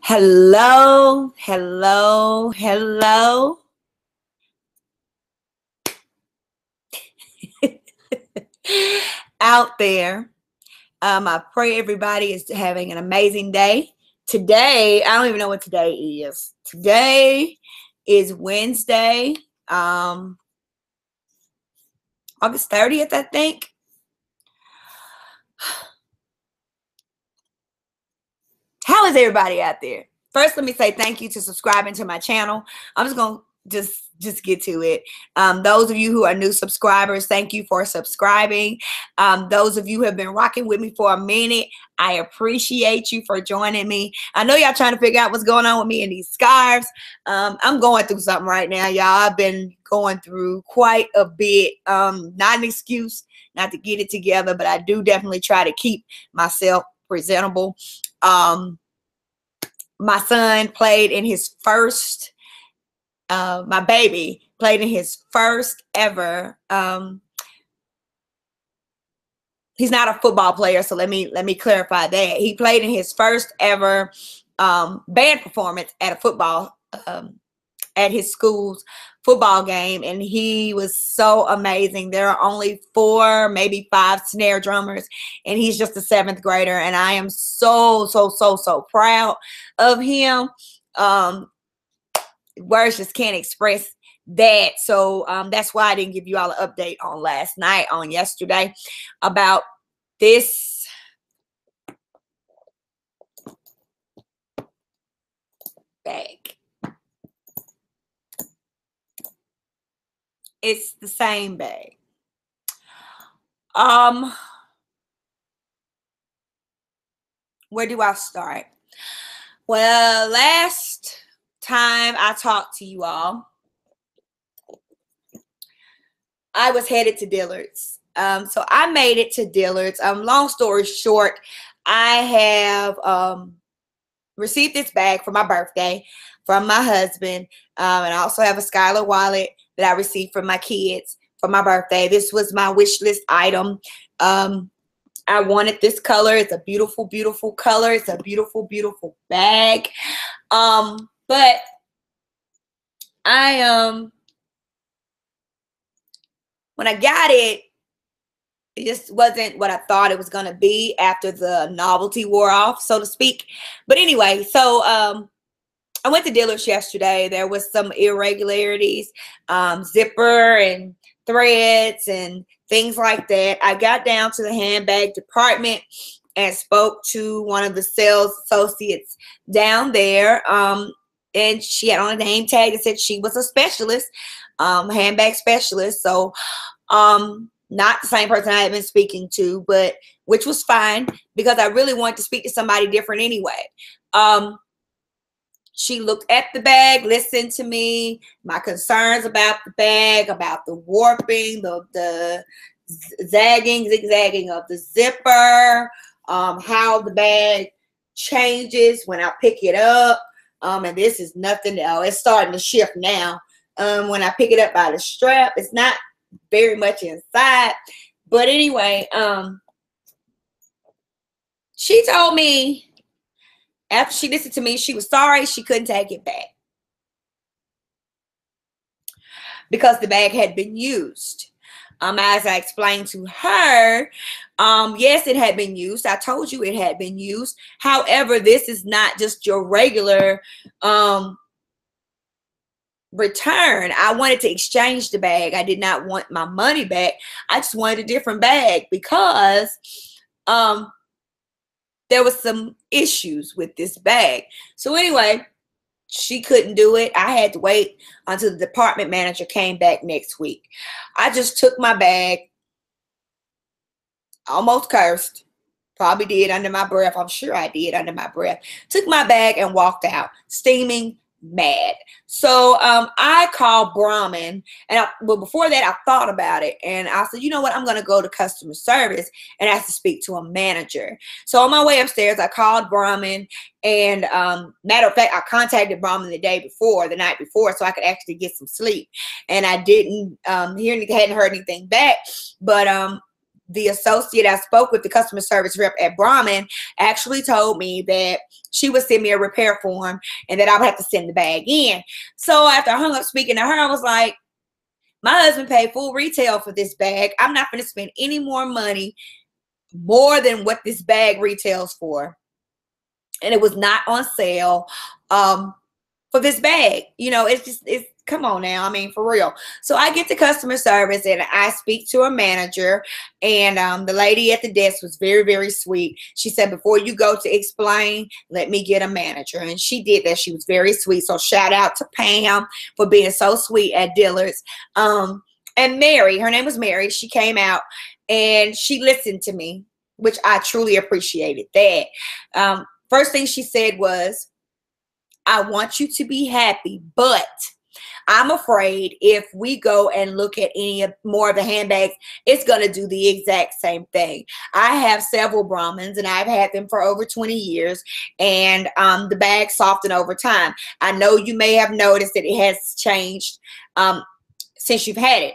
Hello, hello, hello. Out there. I pray everybody is having an amazing day. Today, I don't even know what today is. Today is Wednesday, August 30th, I think. How is everybody out there? First, let me say thank you to subscribing to my channel. I'm just going to just get to it. Those of you who are new subscribers, thank you for subscribing. Those of you who have been rocking with me for a minute, I appreciate you for joining me. I know y'all trying to figure out what's going on with me and these scarves. I'm going through something right now, y'all. I've been going through quite a bit. Not an excuse not to get it together, but I do definitely try to keep myself presentable. My son played in his first my baby played in his first ever he's not a football player, so let me clarify that. He played in his first ever band performance at a football at his school's football game, and he was so amazing. There are only 4, maybe 5 snare drummers, and he's just a 7th grader, and I am so proud of him. Words just can't express that. So that's why I didn't give you all an update on yesterday about this bag. It's the same bag. Where do I start? Well, last time I talked to you all, I was headed to Dillards. So I made it to Dillards. Long story short, I have received this bag for my birthday from my husband. And I also have a Skylar wallet that I received from my kids for my birthday. This was my wish list item. I wanted this color. It's a beautiful, beautiful color. It's a beautiful, beautiful bag. But when I got it, it just wasn't what I thought it was going to be after the novelty wore off, so to speak. But anyway, so I went to Dillard's yesterday. There was some irregularities, zipper and threads and things like that. I got down to the handbag department and spoke to one of the sales associates down there. And she had on a name tag that said she was a specialist, handbag specialist. So not the same person I had been speaking to, but which was fine because I really wanted to speak to somebody different anyway. She looked at the bag, listened to me, my concerns about the bag, about the warping, the zigzagging of the zipper, how the bag changes when I pick it up. And this is nothing. Oh, it's starting to shift now. When I pick it up by the strap, it's not very much inside. But anyway, she told me after she listened to me, she was sorry she couldn't take it back because the bag had been used. As I explained to her, yes, it had been used. I told you it had been used. However, this is not just your regular return. I wanted to exchange the bag. I did not want my money back. I just wanted a different bag because there was some issues with this bag. So anyway, she couldn't do it. I had to wait until the department manager came back next week. I just took my bag, almost cursed, probably did under my breath. I'm sure I did under my breath. Took my bag and walked out, steaming mad. So I called Brahmin, and well, before that I thought about it, and I said, you know what, I'm going to go to customer service and ask to speak to a manager. So on my way upstairs, I called Brahmin, and matter of fact, I contacted Brahmin the night before, so I could actually get some sleep. And I didn't hadn't heard anything back, but the associate I spoke with, the customer service rep at Brahmin, actually told me that she would send me a repair form and that I would have to send the bag in. So after I hung up speaking to her, I was like, my husband paid full retail for this bag. I'm not going to spend any more money more than what this bag retails for. And it was not on sale for this bag. You know, it's come on now. I mean, for real. So I get to customer service and I speak to a manager, and the lady at the desk was very, very sweet. She said, before you go to explain, let me get a manager. And she did that. She was very sweet. So shout out to Pam for being so sweet at Dillards. And Mary, her name was Mary. She came out and she listened to me, which I truly appreciated that. First thing she said was, I want you to be happy, but I'm afraid if we go and look at any more of the handbags, it's going to do the exact same thing. I have several Brahmins and I've had them for over 20 years, and the bags soften over time. I know you may have noticed that it has changed since you've had it.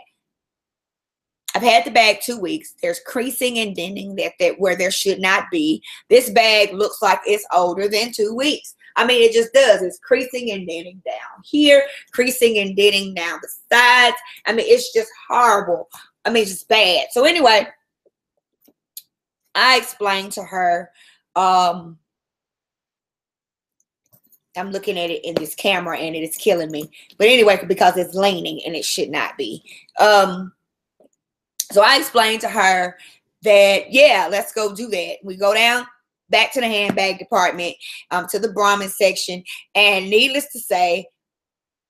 I've had the bag 2 weeks. There's creasing and denting that where there should not be. This bag looks like it's older than 2 weeks. I mean, it just does. It's creasing and denting down here, creasing and denting down the sides. I mean, it's just horrible. I mean, it's just bad. So anyway, I explained to her, I'm looking at it in this camera and it is killing me. But anyway, because it's leaning and it should not be. So I explained to her that, yeah, let's go do that. We go down back to the handbag department, to the Brahmin section. And needless to say,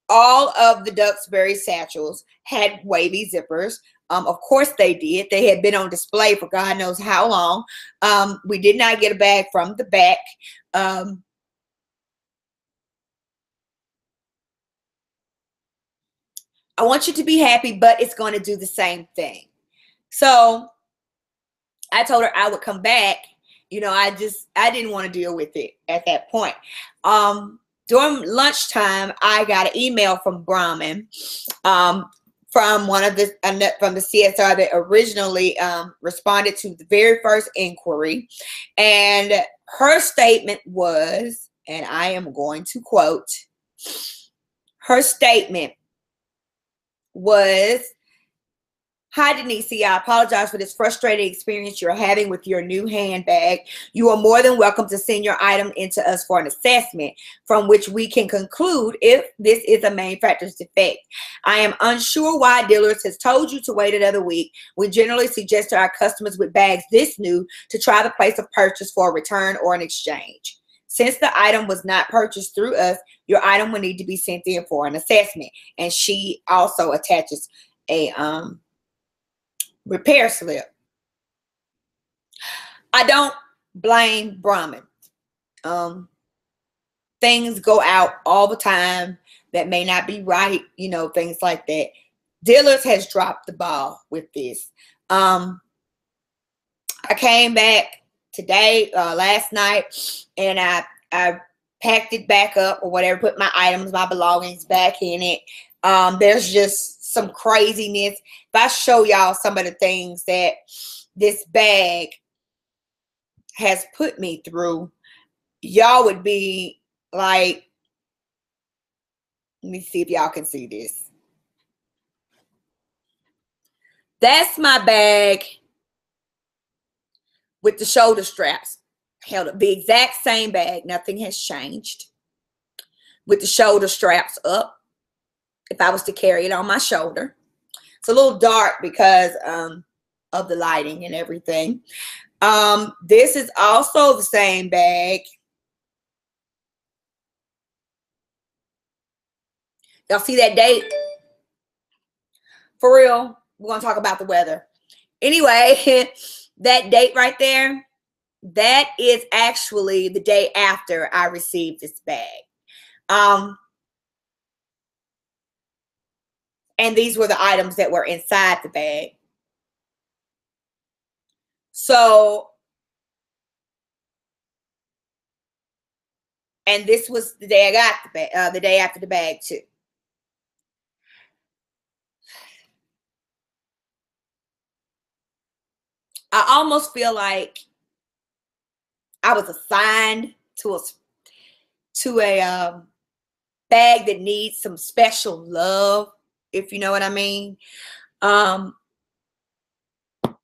all of the Duxbury satchels had wavy zippers. Of course they did. They had been on display for God knows how long. We did not get a bag from the back. I want you to be happy, but it's going to do the same thing. So I told her I would come back. You know, I didn't want to deal with it at that point. During lunchtime, I got an email from Brahmin, from one of the from the CSR that originally responded to the very first inquiry, and her statement was, and I am going to quote, her statement was, "Hi, Denise. I apologize for this frustrating experience you're having with your new handbag. You are more than welcome to send your item into us for an assessment from which we can conclude if this is a manufacturer's defect. I am unsure why Dillards has told you to wait another week. We generally suggest to our customers with bags this new to try the place of purchase for a return or an exchange. Since the item was not purchased through us, your item will need to be sent in for an assessment." And she also attaches a repair slip. I don't blame Brahmin. Things go out all the time that may not be right, you know, things like that. Dillards has dropped the ball with this. I came back today, last night, and I packed it back up or whatever, put my items, my belongings back in it. There's just some craziness. If I show y'all some of the things that this bag has put me through, y'all would be like, let me see if y'all can see this. That's my bag with the shoulder straps held up. The exact same bag. Nothing has changed. With the shoulder straps up. If I was to carry it on my shoulder. It's a little dark because of the lighting and everything. This is also the same bag. Y'all see that date? For real, we're going to talk about the weather. Anyway, that date right there, that is actually the day after I received this bag. And these were the items that were inside the bag. So, and this was the day I got the bag, the day after the bag too. I almost feel like I was assigned to a bag that needs some special love, if you know what I mean. Um,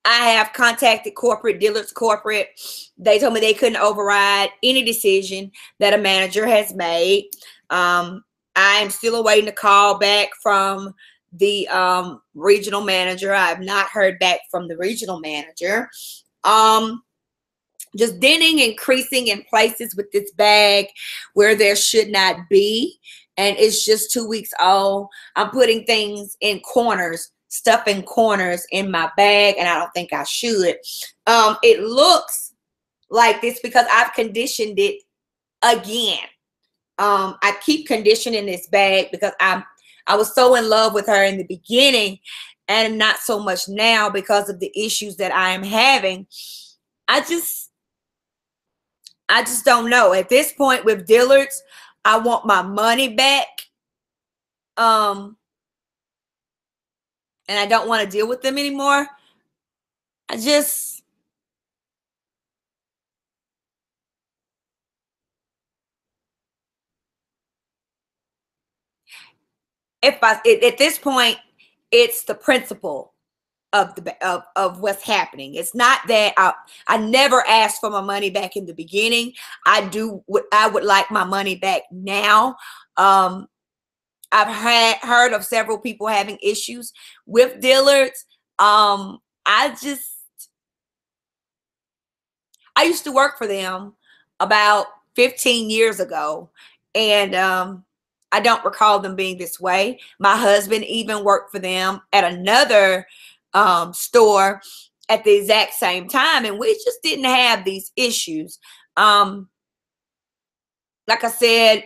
I have contacted Dillards corporate. They told me they couldn't override any decision that a manager has made. I am still awaiting a call back from the regional manager. I have not heard back from the regional manager. Just denting and creasing in places with this bag where there should not be. And it's just 2 weeks old. I'm putting things in corners, stuff in corners in my bag, and I don't think I should. It looks like this because I've conditioned it again. I keep conditioning this bag because I was so in love with her in the beginning and not so much now because of the issues that I am having. I just don't know. At this point with Dillards, I want my money back. And I don't want to deal with them anymore. At this point, it's the principle of of what's happening. It's not that I never asked for my money back in the beginning. I would like my money back now. I've heard of several people having issues with Dillards. I used to work for them about 15 years ago, and I don't recall them being this way. My husband even worked for them at another store at the exact same time, and we just didn't have these issues. Like I said,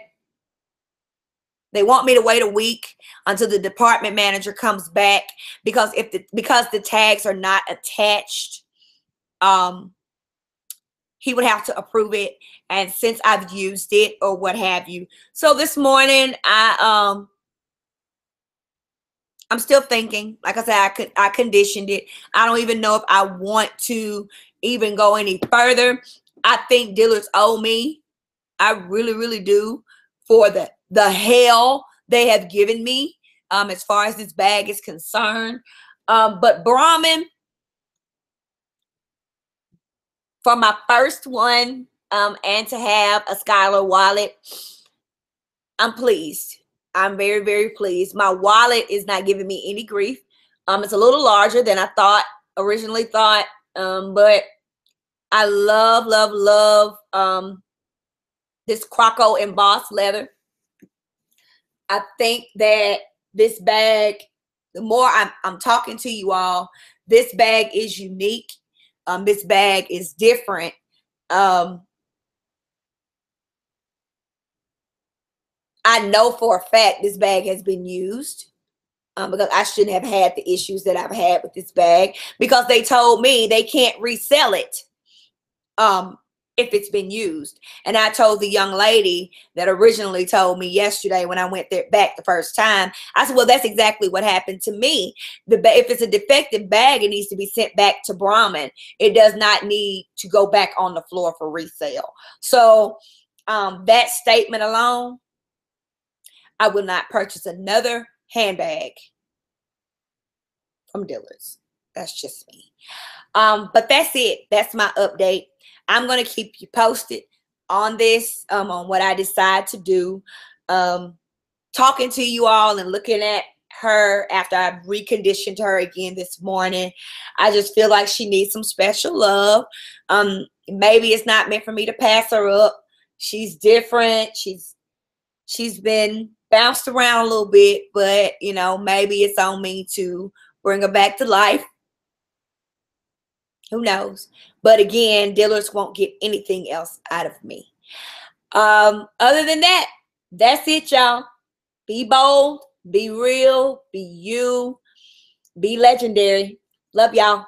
they want me to wait a week until the department manager comes back because because the tags are not attached, he would have to approve it. And since I've used it or what have you, so this morning I'm still thinking. Like I said, I conditioned it. I don't even know if I want to even go any further. I think Dillards owe me. I really, really do, for the hell they have given me as far as this bag is concerned. But Brahmin, for my first one, and to have a Skylar wallet, I'm pleased. I'm very, very pleased. My wallet is not giving me any grief. It's a little larger than I originally thought. But I love, love, love this Croco embossed leather. I think that this bag, the more I'm talking to you all, this bag is unique. This bag is different. I know for a fact this bag has been used, because I shouldn't have had the issues that I've had with this bag, because they told me they can't resell it if it's been used. And I told the young lady that originally told me yesterday when I went there back the first time, I said, well, that's exactly what happened to me. If it's a defective bag, it needs to be sent back to Brahmin. It does not need to go back on the floor for resale. So that statement alone, I will not purchase another handbag from Dillards. That's just me. But that's it. That's my update. I'm going to keep you posted on this, on what I decide to do. Talking to you all and looking at her after I've reconditioned her again this morning, I just feel like she needs some special love. Maybe it's not meant for me to pass her up. She's different. She's been bounced around a little bit, but you know, maybe it's on me to bring her back to life. Who knows? But again, Dillards won't get anything else out of me. Other than that, that's it, y'all. Be bold, be real, be you, be legendary. Love y'all.